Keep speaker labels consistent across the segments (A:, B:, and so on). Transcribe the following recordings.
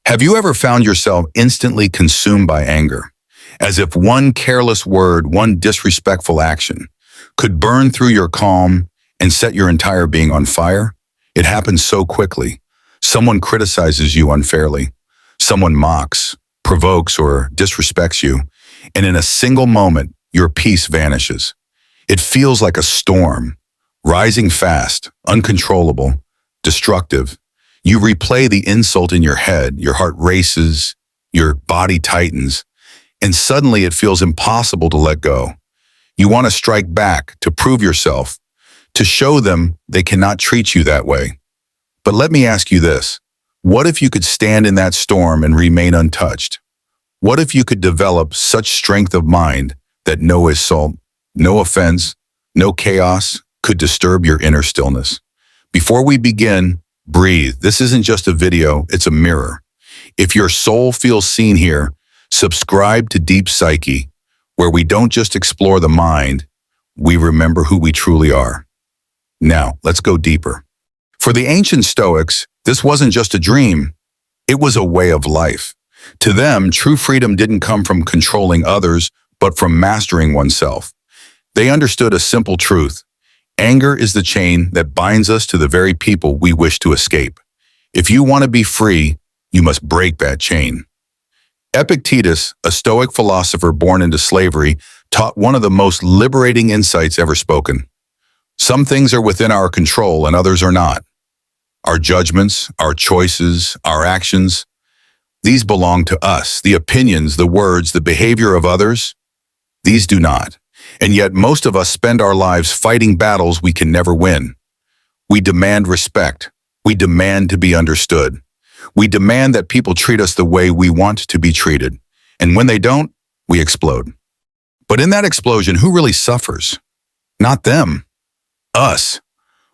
A: Have you ever found yourself instantly consumed by anger, as if one careless word, one disrespectful action, could burn through your calm and set your entire being on fire? It happens so quickly. Someone criticizes you unfairly. Someone mocks, provokes, or disrespects you, and in a single moment, your peace vanishes. It feels like a storm, rising fast, uncontrollable, destructive. You replay the insult in your head, your heart races, your body tightens, and suddenly it feels impossible to let go. You want to strike back, to prove yourself, to show them they cannot treat you that way. But let me ask you this. What if you could stand in that storm and remain untouched? What if you could develop such strength of mind that no assault, no offense, no chaos could disturb your inner stillness? Before we begin, breathe. This isn't just a video, it's a mirror. If your soul feels seen here, subscribe to Deep Psyche, where we don't just explore the mind, we remember who we truly are. Now, let's go deeper. For the ancient Stoics, this wasn't just a dream, it was a way of life. To them, true freedom didn't come from controlling others, but from mastering oneself. They understood a simple truth. Anger is the chain that binds us to the very people we wish to escape. If you want to be free, you must break that chain. Epictetus, a Stoic philosopher born into slavery, taught one of the most liberating insights ever spoken. Some things are within our control and others are not. Our judgments, our choices, our actions, these belong to us. The opinions, the words, the behavior of others, these do not. And yet most of us spend our lives fighting battles we can never win. We demand respect. We demand to be understood. We demand that people treat us the way we want to be treated. And when they don't, we explode. But in that explosion, who really suffers? Not them. Us.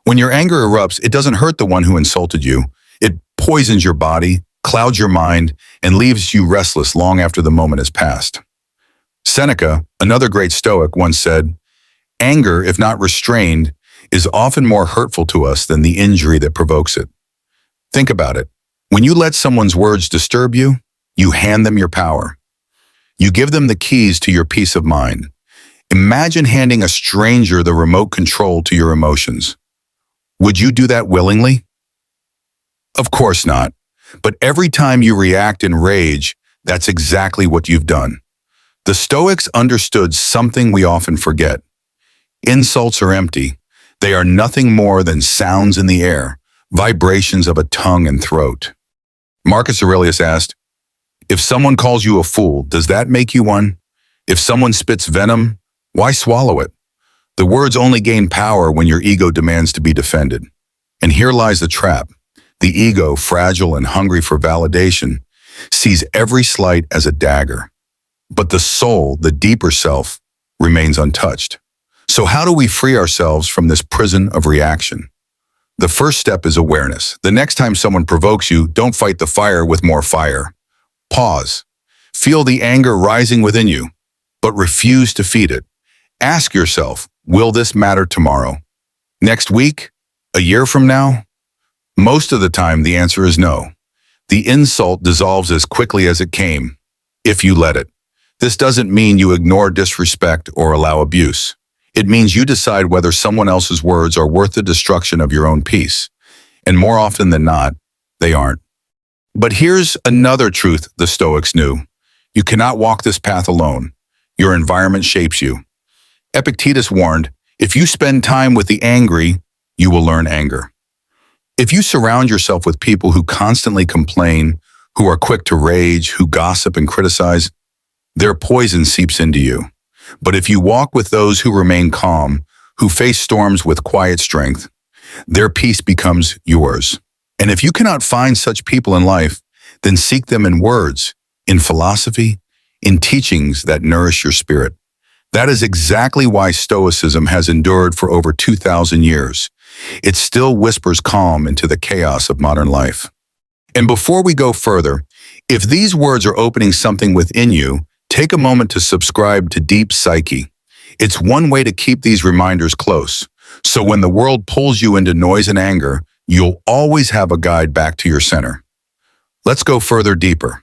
A: When your anger erupts, it doesn't hurt the one who insulted you. It poisons your body, clouds your mind, and leaves you restless long after the moment has passed. Seneca, another great Stoic, once said, "Anger, if not restrained, is often more hurtful to us than the injury that provokes it." Think about it. When you let someone's words disturb you, you hand them your power. You give them the keys to your peace of mind. Imagine handing a stranger the remote control to your emotions. Would you do that willingly? Of course not. But every time you react in rage, that's exactly what you've done. The Stoics understood something we often forget. Insults are empty. They are nothing more than sounds in the air, vibrations of a tongue and throat. Marcus Aurelius asked, "If someone calls you a fool, does that make you one? If someone spits venom, why swallow it?" The words only gain power when your ego demands to be defended. And here lies the trap. The ego, fragile and hungry for validation, sees every slight as a dagger. But the soul, the deeper self, remains untouched. So how do we free ourselves from this prison of reaction? The first step is awareness. The next time someone provokes you, don't fight the fire with more fire. Pause. Feel the anger rising within you, but refuse to feed it. Ask yourself, will this matter tomorrow? Next week? A year from now? Most of the time, the answer is no. The insult dissolves as quickly as it came, if you let it. This doesn't mean you ignore disrespect or allow abuse. It means you decide whether someone else's words are worth the destruction of your own peace. And more often than not, they aren't. But here's another truth the Stoics knew. You cannot walk this path alone. Your environment shapes you. Epictetus warned, if you spend time with the angry, you will learn anger. If you surround yourself with people who constantly complain, who are quick to rage, who gossip and criticize, their poison seeps into you. But if you walk with those who remain calm, who face storms with quiet strength, their peace becomes yours. And if you cannot find such people in life, then seek them in words, in philosophy, in teachings that nourish your spirit. That is exactly why Stoicism has endured for over 2,000 years. It still whispers calm into the chaos of modern life. And before we go further, if these words are opening something within you, take a moment to subscribe to Deep Psyche. It's one way to keep these reminders close. So when the world pulls you into noise and anger, you'll always have a guide back to your center. Let's go further deeper.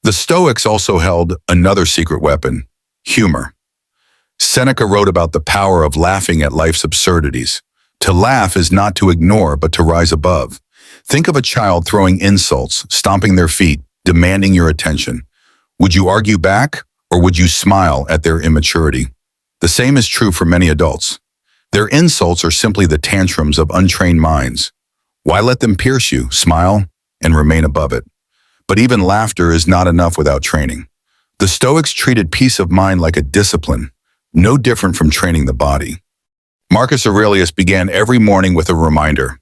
A: The Stoics also held another secret weapon, humor. Seneca wrote about the power of laughing at life's absurdities. To laugh is not to ignore, but to rise above. Think of a child throwing insults, stomping their feet, demanding your attention. Would you argue back, or would you smile at their immaturity? The same is true for many adults. Their insults are simply the tantrums of untrained minds. Why let them pierce you? Smile and remain above it. But even laughter is not enough without training. The Stoics treated peace of mind like a discipline, no different from training the body. Marcus Aurelius began every morning with a reminder.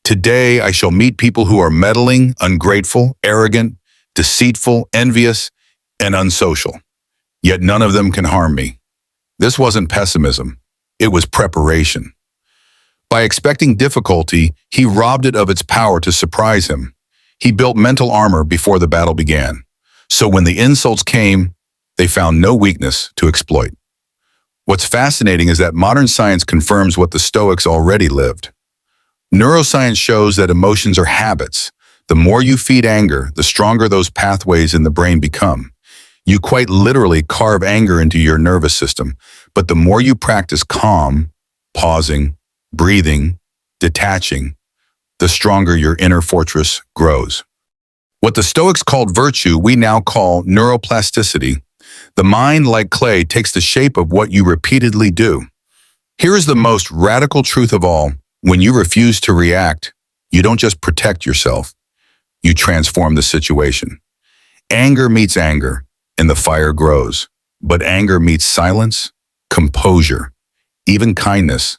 A: Today I shall meet people who are meddling, ungrateful, arrogant, deceitful, envious, and unsocial. Yet none of them can harm me. This wasn't pessimism. It was preparation. By expecting difficulty, he robbed it of its power to surprise him. He built mental armor before the battle began. So when the insults came, they found no weakness to exploit. What's fascinating is that modern science confirms what the Stoics already lived. Neuroscience shows that emotions are habits. The more you feed anger, the stronger those pathways in the brain become. You quite literally carve anger into your nervous system, but the more you practice calm, pausing, breathing, detaching, the stronger your inner fortress grows. What the Stoics called virtue, we now call neuroplasticity. The mind, like clay, takes the shape of what you repeatedly do. Here is the most radical truth of all. When you refuse to react, you don't just protect yourself, you transform the situation. Anger meets anger, and the fire grows. But anger meets silence, composure, even kindness,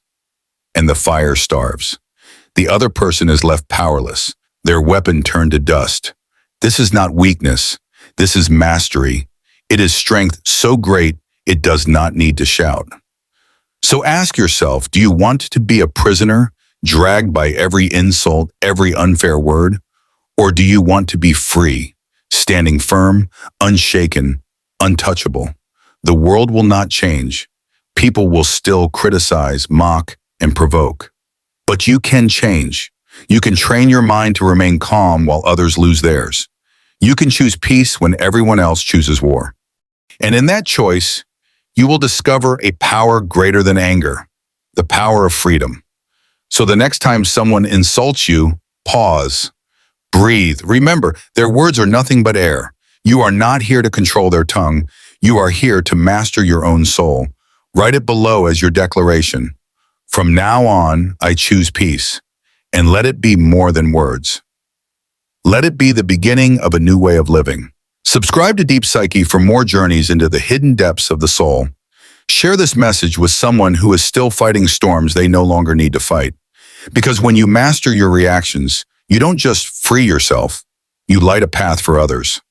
A: and the fire starves. The other person is left powerless, their weapon turned to dust. This is not weakness, this is mastery. It is strength so great it does not need to shout. So ask yourself, do you want to be a prisoner, dragged by every insult, every unfair word? Or do you want to be free, standing firm, unshaken, untouchable? The world will not change. People will still criticize, mock, and provoke. But you can change. You can train your mind to remain calm while others lose theirs. You can choose peace when everyone else chooses war. And in that choice, you will discover a power greater than anger, the power of freedom. So the next time someone insults you, pause, breathe. Remember, their words are nothing but air. You are not here to control their tongue. You are here to master your own soul. Write it below as your declaration. From now on, I choose peace, and let it be more than words. Let it be the beginning of a new way of living. Subscribe to Deep Psyche for more journeys into the hidden depths of the soul. Share this message with someone who is still fighting storms they no longer need to fight. Because when you master your reactions, you don't just free yourself, you light a path for others.